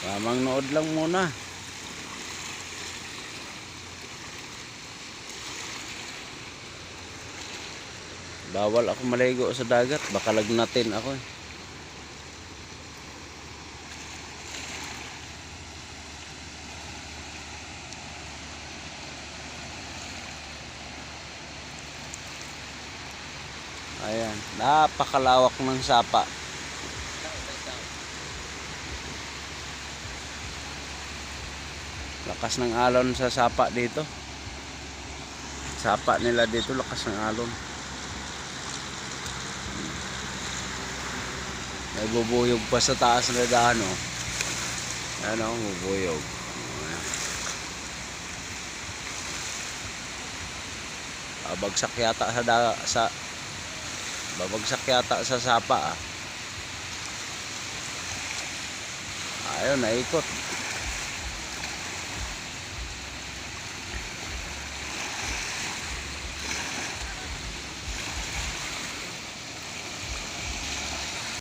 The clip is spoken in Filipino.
Tamang nood lang muna. Bawal ako maligo sa dagat, baka lagnatin ako eh. Ayan, napakalawak ng sapa. Lakas ng alon sa sapa dito. Sapa nila dito, lakas ng alon. May bubuyog pa sa taas na daan, oh. Ano, bubuyog. Babagsak yata babagsak yata sa sapa, ah. Ayun, naikot.